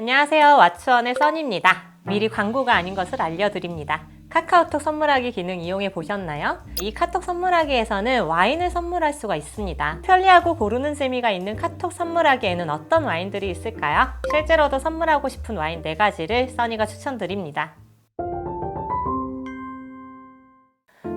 안녕하세요. 왓츠원의 써니입니다. 미리 광고가 아닌 것을 알려드립니다. 카카오톡 선물하기 기능 이용해 보셨나요? 이 카톡 선물하기에서는 와인을 선물할 수가 있습니다. 편리하고 고르는 재미가 있는 카톡 선물하기에는 어떤 와인들이 있을까요? 실제로도 선물하고 싶은 와인 4가지를 써니가 추천드립니다.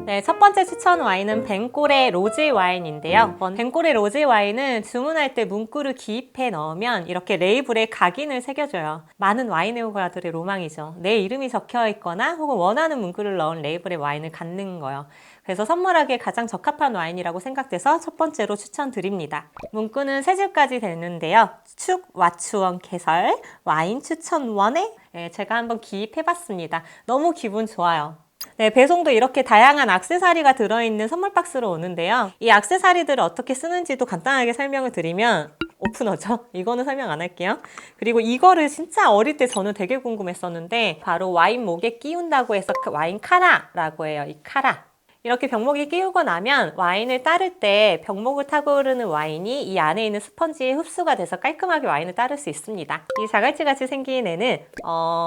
네, 첫 번째 추천 와인은 뱅꼬레 로제 와인인데요. 뱅꼬레 로제 와인은 주문할 때 문구를 기입해 넣으면 이렇게 레이블에 각인을 새겨줘요. 많은 와인 애호가들의 로망이죠. 내 이름이 적혀 있거나 혹은 원하는 문구를 넣은 레이블에 와인을 갖는 거예요. 그래서 선물하기에 가장 적합한 와인이라고 생각돼서 첫 번째로 추천드립니다. 문구는 3줄까지 되는데요. 축, 왓츠원 개설, 와인 추천원에 제가 한번 기입해봤습니다. 너무 기분 좋아요. 네, 배송도 이렇게 다양한 액세서리가 들어있는 선물 박스로 오는데요. 이 액세서리들을 어떻게 쓰는지도 간단하게 설명을 드리면 오프너죠? 이거는 설명 안 할게요. 그리고 이거를 진짜 어릴 때 저는 되게 궁금했었는데 바로 와인 목에 끼운다고 해서 와인 카라라고 해요. 이 카라. 이렇게 병목에 끼우고 나면 와인을 따를 때 병목을 타고 흐르는 와인이 이 안에 있는 스펀지에 흡수가 돼서 깔끔하게 와인을 따를 수 있습니다. 이 자갈치같이 생긴 애는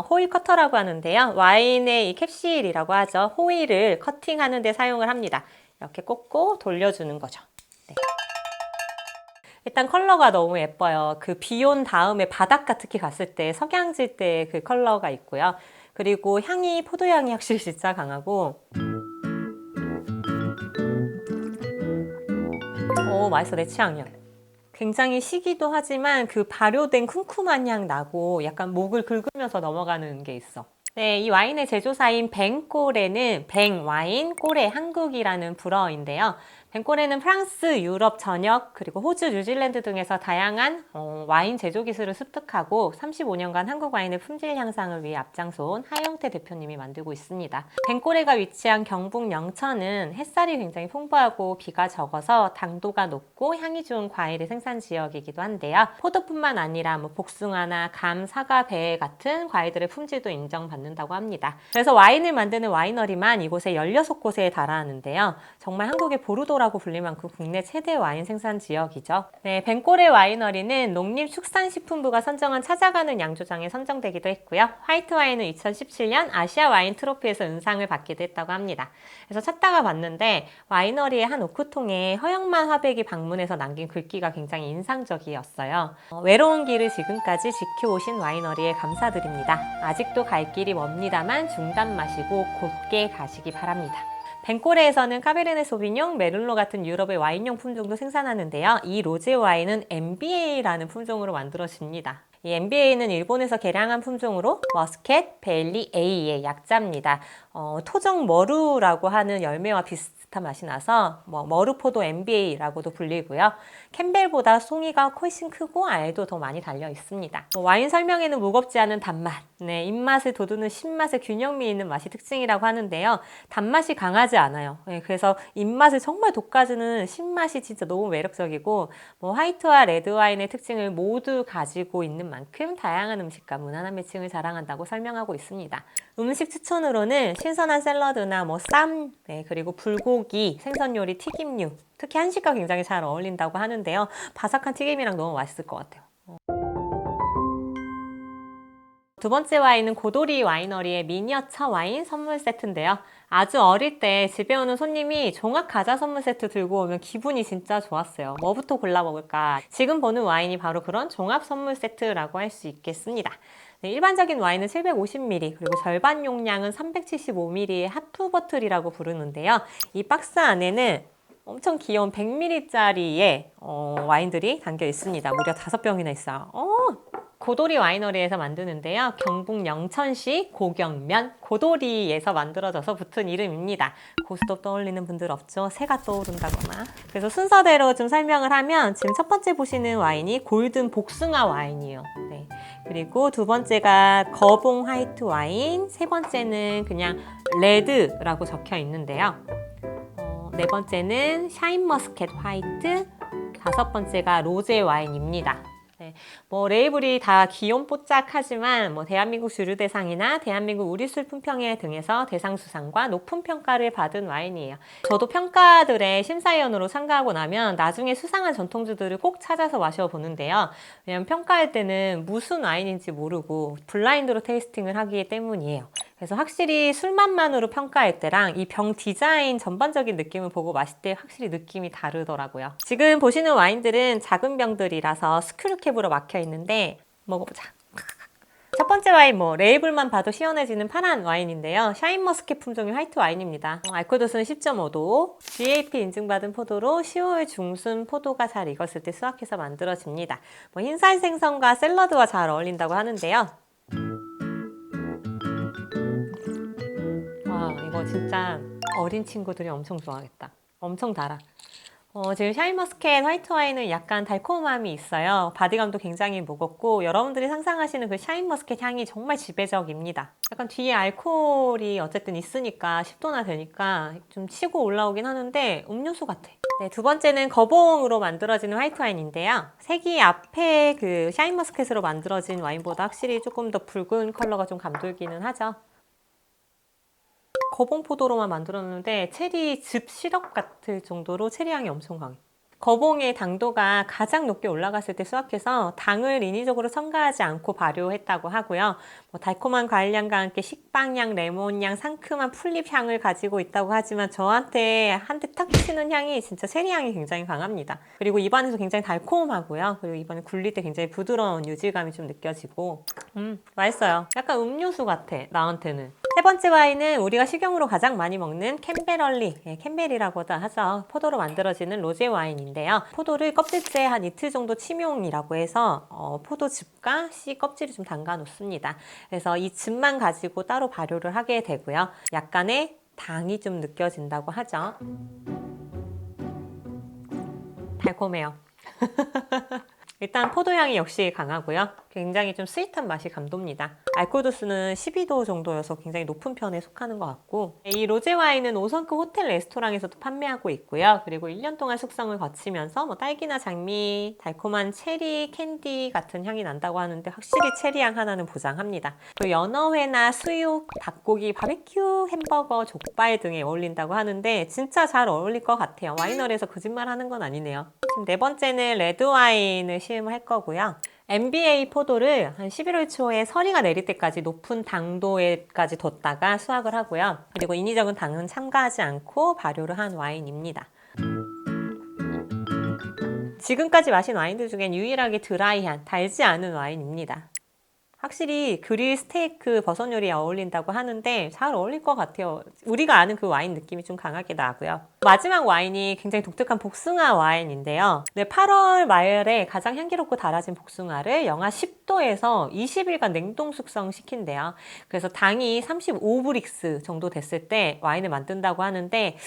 호일 커터라고 하는데요. 와인의 이 캡슐이라고 하죠. 호일을 커팅하는 데 사용을 합니다. 이렇게 꽂고 돌려주는 거죠. 네. 일단 컬러가 너무 예뻐요. 그 비 온 다음에 바닷가 특히 갔을 때 석양질 때 그 컬러가 있고요. 그리고 향이 포도향이 확실히 진짜 강하고 맛있어. 내 취향이야. 굉장히 시기도 하지만 그 발효된 쿰쿰한 향 나고 약간 목을 긁으면서 넘어가는 게 있어. 네, 이 와인의 제조사인 뱅꼬레는 뱅와인 꼬레 한국이라는 불어인데요. 뱅꼬레는 프랑스, 유럽 전역, 그리고 호주, 뉴질랜드 등에서 다양한 와인 제조 기술을 습득하고 35년간 한국 와인의 품질 향상을 위해 앞장서온 하영태 대표님이 만들고 있습니다. 뱅꼬레가 위치한 경북 영천은 햇살이 굉장히 풍부하고 비가 적어서 당도가 높고 향이 좋은 과일의 생산 지역이기도 한데요. 포도뿐만 아니라 복숭아나 감, 사과, 배 같은 과일들의 품질도 인정받는다고 합니다. 그래서 와인을 만드는 와이너리만 이곳에 16곳에 달하는데요. 정말 한국의 보르도라고 불릴 만큼 국내 최대 와인 생산 지역이죠. 네, 뱅꼬레 와이너리는 농림축산식품부가 선정한 찾아가는 양조장에 선정되기도 했고요. 화이트 와인은 2017년 아시아 와인 트로피에서 은상을 받기도 했다고 합니다. 그래서 찾다가 봤는데 와이너리의 한 오크통에 허영만 화백이 방문해서 남긴 글귀가 굉장히 인상적이었어요. 외로운 길을 지금까지 지켜오신 와이너리에 감사드립니다. 아직도 갈 길이 멉니다만 중단 마시고 곧게 가시기 바랍니다. 뱅꼬레에서는 카베르네 소비뇽, 메를로 같은 유럽의 와인용 품종도 생산하는데요. 이 로제 와인은 MBA라는 품종으로 만들어집니다. 이 MBA는 일본에서 개량한 품종으로 머스켓 벨리 A의 약자입니다. 토종 머루라고 하는 열매와 비슷한 맛이 나서 머루포도 MBA라고도 불리고요. 캠벨보다 송이가 훨씬 크고 알도 더 많이 달려 있습니다. 와인 설명에는 무겁지 않은 단맛, 네, 입맛을 돋우는 신맛의 균형미 있는 맛이 특징이라고 하는데요. 단맛이 강하지 않아요. 네, 그래서 입맛을 정말 돋궈주는 신맛이 진짜 너무 매력적이고 화이트와 레드 와인의 특징을 모두 가지고 있는 만큼 다양한 음식과 무난한 매칭을 자랑한다고 설명하고 있습니다. 음식 추천으로는 신선한 샐러드나 쌈, 네, 그리고 불고기, 생선 요리, 튀김류, 특히 한식과 굉장히 잘 어울린다고 하는데요. 바삭한 튀김이랑 너무 맛있을 것 같아요. 두 번째 와인은 고도리 와이너리의 미니어처 와인 선물 세트인데요. 아주 어릴 때 집에 오는 손님이 종합 과자 선물 세트 들고 오면 기분이 진짜 좋았어요. 뭐부터 골라 먹을까? 지금 보는 와인이 바로 그런 종합 선물 세트라고 할 수 있겠습니다. 네, 일반적인 와인은 750ml 그리고 절반 용량은 375ml의 하프 버틀이라고 부르는데요. 이 박스 안에는 엄청 귀여운 100ml짜리의 와인들이 담겨 있습니다. 무려 5병이나 있어요. 고도리 와이너리에서 만드는데요. 경북 영천시 고경면 고도리에서 만들어져서 붙은 이름입니다. 고스톱 떠올리는 분들 없죠? 새가 떠오른다거나. 그래서 순서대로 좀 설명을 하면 지금 첫 번째 보시는 와인이 골든 복숭아 와인이에요. 네. 그리고 두 번째가 거봉 화이트 와인, 세 번째는 그냥 레드라고 적혀 있는데요. 네 번째는 샤인머스켓 화이트, 다섯 번째가 로제 와인입니다. 네, 네, 뭐 레이블이 다 귀염뽀짝하지만 뭐 대한민국 주류대상이나 대한민국 우리술 품평회 등에서 대상 수상과 높은 평가를 받은 와인이에요. 저도 평가들의 심사위원으로 참가하고 나면 나중에 수상한 전통주들을 꼭 찾아서 마셔보는데요. 왜냐면 평가할 때는 무슨 와인인지 모르고 블라인드로 테이스팅을 하기 때문이에요. 그래서 확실히 술맛만으로 평가할 때랑 이 병 디자인 전반적인 느낌을 보고 마실 때 확실히 느낌이 다르더라고요. 지금 보시는 와인들은 작은 병들이라서 스크류캡으로 막혀 있는데 먹어보자. 첫 번째 와인 레이블만 봐도 시원해지는 파란 와인인데요. 샤인머스켓 품종의 화이트 와인입니다. 알코올 도수는 10.5도, GAP 인증받은 포도로 10월 중순 포도가 잘 익었을 때 수확해서 만들어집니다. 흰살 생선과 샐러드와 잘 어울린다고 하는데요. 와, 이거 진짜 어린 친구들이 엄청 좋아하겠다. 엄청 달아. 지금 샤인머스켓 화이트 와인은 약간 달콤함이 있어요. 바디감도 굉장히 무겁고 여러분들이 상상하시는 그 샤인머스켓 향이 정말 지배적입니다. 약간 뒤에 알코올이 어쨌든 있으니까 10도나 되니까 좀 치고 올라오긴 하는데 음료수 같아. 네, 두 번째는 거봉으로 만들어지는 화이트 와인인데요. 색이 앞에 그 샤인머스켓으로 만들어진 와인보다 확실히 조금 더 붉은 컬러가 좀 감돌기는 하죠. 거봉포도로만 만들었는데 체리 즙 시럽 같을 정도로 체리향이 엄청 강해. 거봉의 당도가 가장 높게 올라갔을 때 수확해서 당을 인위적으로 첨가하지 않고 발효했다고 하고요. 달콤한 과일향과 함께 식빵향, 레몬향, 상큼한 풀잎향을 가지고 있다고 하지만 저한테 한 대 탁 치는 향이 진짜 체리향이 굉장히 강합니다. 그리고 입안에서 굉장히 달콤하고요. 그리고 입안에 굴릴 때 굉장히 부드러운 유질감이 좀 느껴지고 맛있어요. 약간 음료수 같아, 나한테는. 세 번째 와인은 우리가 식용으로 가장 많이 먹는 캔베럴리, 캔벨이라고도 하죠. 포도로 만들어지는 로제 와인인데요. 포도를 껍질째 한 이틀 정도 침용이라고 해서 포도즙과 씨 껍질을 좀 담가 놓습니다. 그래서 이 즙만 가지고 따로 발효를 하게 되고요. 약간의 당이 좀 느껴진다고 하죠. 달콤해요. 일단 포도향이 역시 강하고요. 굉장히 좀 스윗한 맛이 감돕니다. 알코올 도수는 12도 정도여서 굉장히 높은 편에 속하는 것 같고, 이 로제 와인은 5성급 호텔 레스토랑에서도 판매하고 있고요. 그리고 1년 동안 숙성을 거치면서 딸기나 장미, 달콤한 체리, 캔디 같은 향이 난다고 하는데 확실히 체리향 하나는 보장합니다. 또 연어회나 수육, 닭고기, 바베큐, 햄버거, 족발 등에 어울린다고 하는데 진짜 잘 어울릴 것 같아요. 와이너리에서 거짓말 하는 건 아니네요. 지금 네 번째는 레드 와인을 시음할 거고요. MBA 포도를 한 11월 초에 서리가 내릴 때까지 높은 당도에까지 뒀다가 수확을 하고요. 그리고 인위적인 당은 첨가하지 않고 발효를 한 와인입니다. 지금까지 마신 와인들 중엔 유일하게 드라이한, 달지 않은 와인입니다. 확실히 그릴 스테이크 버섯 요리에 어울린다고 하는데 잘 어울릴 것 같아요. 우리가 아는 그 와인 느낌이 좀 강하게 나고요. 마지막 와인이 굉장히 독특한 복숭아 와인인데요. 8월 말에 가장 향기롭고 달아진 복숭아를 영하 10도에서 20일간 냉동 숙성시킨대요. 그래서 당이 35브릭스 정도 됐을 때 와인을 만든다고 하는데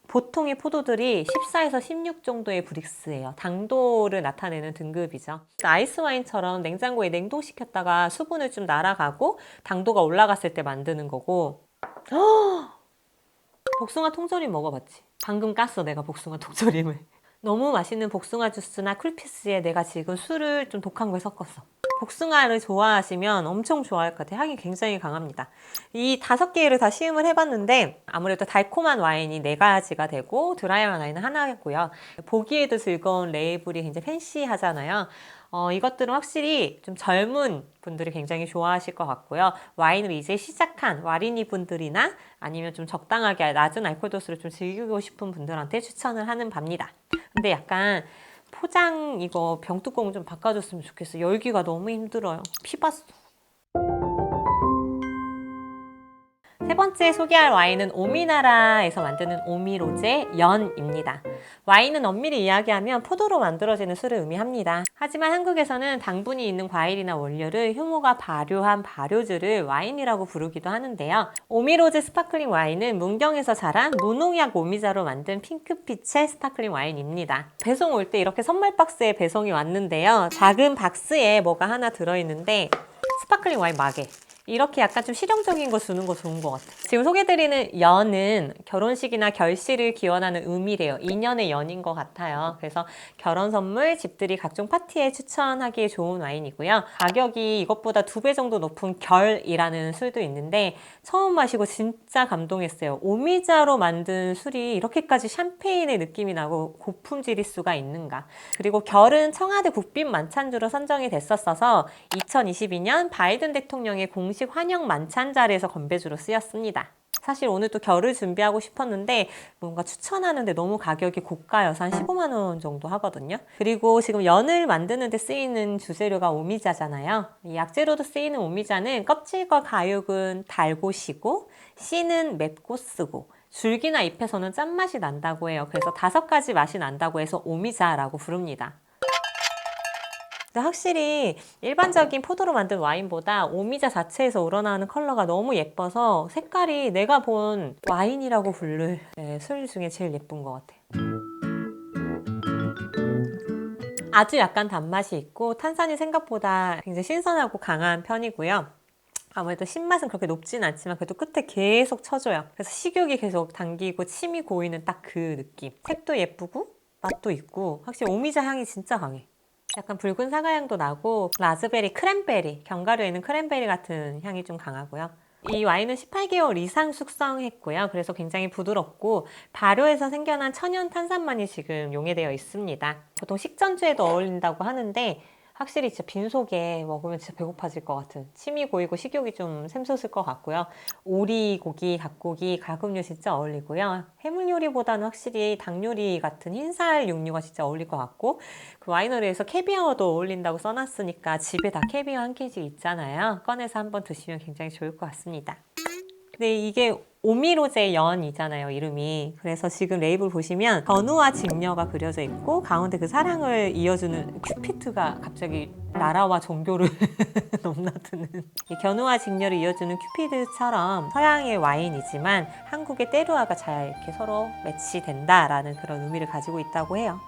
보통의 포도들이 14에서 16 정도의 브릭스예요. 당도를 나타내는 등급이죠. 아이스 와인처럼 냉장고에 냉동시켰다가 수분을 좀 날아가고 당도가 올라갔을 때 만드는 거고. 복숭아 통조림 먹어봤지? 방금 깠어, 내가 복숭아 통조림을. 너무 맛있는 복숭아 주스나 쿨피스에 내가 지금 술을 좀 독한 걸 섞었어. 복숭아를 좋아하시면 엄청 좋아할 것 같아요. 향이 굉장히 강합니다. 이 5개를 다 시음을 해봤는데 아무래도 달콤한 와인이 4가지가 되고 드라이한 와인은 하나고요. 보기에도 즐거운 레이블이 굉장히 팬시하잖아요. 이것들은 확실히 좀 젊은 분들이 굉장히 좋아하실 것 같고요. 와인을 이제 시작한 와린이 분들이나 아니면 좀 적당하게 낮은 알코올 도수를 좀 즐기고 싶은 분들한테 추천을 하는 바입니다. 근데 약간 포장 이거 병뚜껑 좀 바꿔줬으면 좋겠어. 열기가 너무 힘들어요. 피봤어. 세 번째 소개할 와인은 오미나라에서 만드는 오미로제 연입니다. 와인은 엄밀히 이야기하면 포도로 만들어지는 술을 의미합니다. 하지만 한국에서는 당분이 있는 과일이나 원료를 효모가 발효한 발효주를 와인이라고 부르기도 하는데요. 오미로제 스파클링 와인은 문경에서 자란 무농약 오미자로 만든 핑크빛의 스파클링 와인입니다. 배송 올 때 이렇게 선물 박스에 배송이 왔는데요. 작은 박스에 뭐가 하나 들어있는데 스파클링 와인 마개. 이렇게 약간 좀 실용적인 거 주는 거 좋은 것 같아요. 지금 소개드리는 연은 결혼식이나 결실을 기원하는 의미래요. 인연의 연인 것 같아요. 그래서 결혼 선물, 집들이 각종 파티에 추천하기에 좋은 와인이고요. 가격이 이것보다 2배 정도 높은 결이라는 술도 있는데 처음 마시고 진짜 감동했어요. 오미자로 만든 술이 이렇게까지 샴페인의 느낌이 나고 고품질일 수가 있는가. 그리고 결은 청와대 국빈 만찬주로 선정이 됐었어서 2022년 바이든 대통령의 공식 환영 만찬 자리에서 건배주로 쓰였습니다. 사실 오늘 또 결을 준비하고 싶었는데 뭔가 추천하는데 너무 가격이 고가여서 한 15만 원 정도 하거든요. 그리고 지금 연을 만드는 데 쓰이는 주재료가 오미자잖아요. 이 약재로도 쓰이는 오미자는 껍질과 가육은 달고 시고 씨는 맵고 쓰고 줄기나 잎에서는 짠맛이 난다고 해요. 그래서 5가지 맛이 난다고 해서 오미자라고 부릅니다. 근데 확실히 일반적인 포도로 만든 와인보다 오미자 자체에서 우러나오는 컬러가 너무 예뻐서 색깔이 내가 본 와인이라고 부를 술 중에 제일 예쁜 것 같아요. 아주 약간 단맛이 있고 탄산이 생각보다 굉장히 신선하고 강한 편이고요. 아무래도 신맛은 그렇게 높진 않지만 그래도 끝에 계속 쳐줘요. 그래서 식욕이 계속 당기고 침이 고이는 딱 그 느낌. 색도 예쁘고 맛도 있고 확실히 오미자 향이 진짜 강해. 약간 붉은 사과향도 나고 라즈베리, 크랜베리, 견과류에 있는 크랜베리 같은 향이 좀 강하고요. 이 와인은 18개월 이상 숙성했고요. 그래서 굉장히 부드럽고 발효에서 생겨난 천연 탄산만이 지금 용해되어 있습니다. 보통 식전주에도 어울린다고 하는데 확실히 진짜 빈속에 먹으면 진짜 배고파질 것 같은 침이 고이고 식욕이 좀 샘솟을 것 같고요. 오리고기, 닭고기, 가금류 진짜 어울리고요. 해물 요리보다는 확실히 닭 요리 같은 흰살 육류가 진짜 어울릴 것 같고 그 와이너리에서 캐비어도 어울린다고 써놨으니까 집에 다 캐비어 한 케이지 있잖아요. 꺼내서 한번 드시면 굉장히 좋을 것 같습니다. 근데 이게 오미로제 연이잖아요, 이름이. 그래서 지금 레이블 보시면 견우와 직녀가 그려져 있고 가운데 그 사랑을 이어주는 큐피드가 갑자기 나라와 종교를 넘나드는 이 견우와 직녀를 이어주는 큐피드처럼 서양의 와인이지만 한국의 때르와가 잘 이렇게 서로 매치된다라는 그런 의미를 가지고 있다고 해요.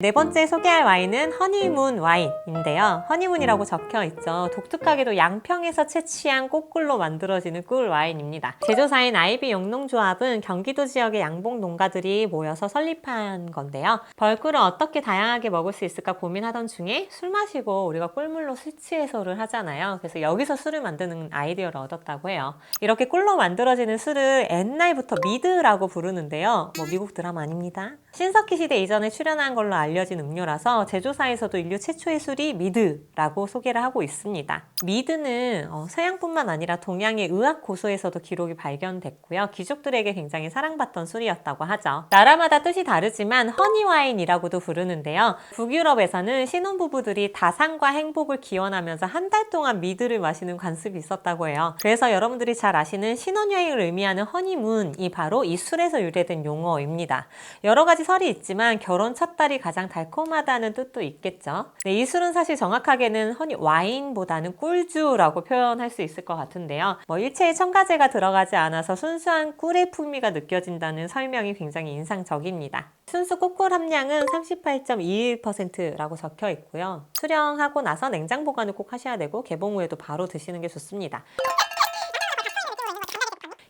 네 번째 소개할 와인은 허니문 와인인데요. 허니문이라고 적혀 있죠. 독특하게도 양평에서 채취한 꽃꿀로 만들어지는 꿀 와인입니다. 제조사인 아이비 영농조합은 경기도 지역의 양봉 농가들이 모여서 설립한 건데요. 벌꿀을 어떻게 다양하게 먹을 수 있을까 고민하던 중에 술 마시고 우리가 꿀물로 술 취해소를 하잖아요. 그래서 여기서 술을 만드는 아이디어를 얻었다고 해요. 이렇게 꿀로 만들어지는 술을 옛날부터 미드라고 부르는데요. 미국 드라마 아닙니다. 신석기 시대 이전에 출연한 걸로 알려진 음료라서 제조사에서도 인류 최초의 술이 미드라고 소개를 하고 있습니다. 미드는 서양뿐만 아니라 동양의 의학 고서에서도 기록이 발견됐고요. 귀족들에게 굉장히 사랑받던 술이었다고 하죠. 나라마다 뜻이 다르지만 허니와인이라고도 부르는데요. 북유럽에서는 신혼부부들이 다산과 행복을 기원하면서 한 달 동안 미드를 마시는 관습이 있었다고 해요. 그래서 여러분들이 잘 아시는 신혼여행을 의미하는 허니문이 바로 이 술에서 유래된 용어입니다. 여러 가지 설이 있지만 결혼 첫 달이 가장 달콤하다는 뜻도 있겠죠. 네, 이 술은 사실 정확하게는 허니 와인보다는 꿀주라고 표현할 수 있을 것 같은데요. 일체의 첨가제가 들어가지 않아서 순수한 꿀의 풍미가 느껴진다는 설명이 굉장히 인상적입니다. 순수 꽃꿀 함량은 38.21%라고 적혀 있고요. 수령하고 나서 냉장 보관을 꼭 하셔야 되고 개봉 후에도 바로 드시는 게 좋습니다.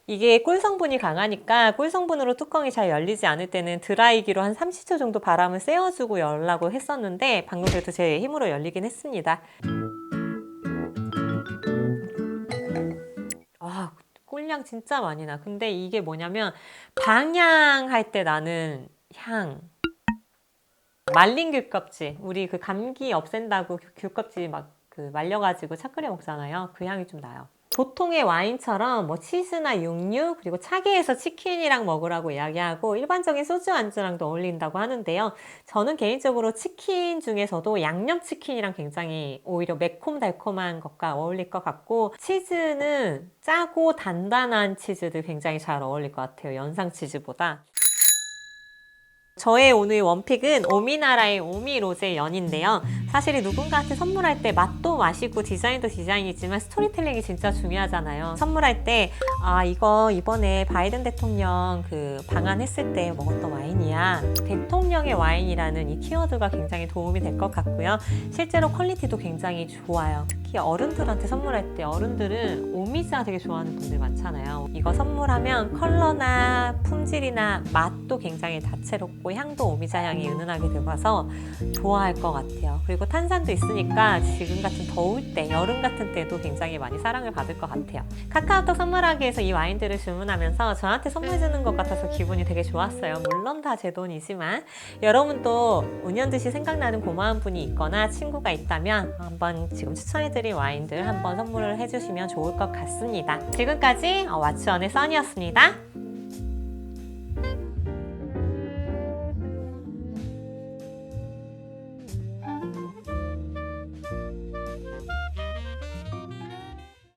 이게 꿀 성분이 강하니까 꿀 성분으로 뚜껑이 잘 열리지 않을 때는 드라이기로 한 30초 정도 바람을 쐬어주고 열라고 했었는데 방금 그래도 제 힘으로 열리긴 했습니다. 꿀향 진짜 많이 나. 근데 이게 뭐냐면 방향할 때 나는 향. 말린 귤껍질. 우리 그 감기 없앤다고 귤껍질 막 말려가지고 차 끓여 먹잖아요. 그 향이 좀 나요. 보통의 와인처럼 치즈나 육류 그리고 차게해서 치킨이랑 먹으라고 이야기하고 일반적인 소주 안주랑도 어울린다고 하는데요. 저는 개인적으로 치킨 중에서도 양념치킨이랑 굉장히 오히려 매콤달콤한 것과 어울릴 것 같고 치즈는 짜고 단단한 치즈들 굉장히 잘 어울릴 것 같아요. 연상 치즈보다. 저의 오늘 원픽은 오미나라의 오미로제 연인데요. 사실 누군가한테 선물할 때 맛도 맛이고 디자인도 디자인이지만 스토리텔링이 진짜 중요하잖아요. 선물할 때 이거 이번에 바이든 대통령 방한했을 때 먹었던 와인이야. 대통령 가족용의 와인이라는 이 키워드가 굉장히 도움이 될 것 같고요. 실제로 퀄리티도 굉장히 좋아요. 특히 어른들한테 선물할 때 어른들은 오미자 되게 좋아하는 분들 많잖아요. 이거 선물하면 컬러나 품질이나 맛도 굉장히 다채롭고 향도 오미자 향이 은은하게 들어가서 좋아할 것 같아요. 그리고 탄산도 있으니까 지금 같은 더울 때, 여름 같은 때도 굉장히 많이 사랑을 받을 것 같아요. 카카오톡 선물하기 위해서 이 와인들을 주문하면서 저한테 선물 주는 것 같아서 기분이 되게 좋았어요. 물론 다 제 돈이지만 여러분도 운연듯이 생각나는 고마운 분이 있거나 친구가 있다면 한번 지금 추천해드린 와인들 한번 선물을 해주시면 좋을 것 같습니다. 지금까지 왓츠원의 써니였습니다.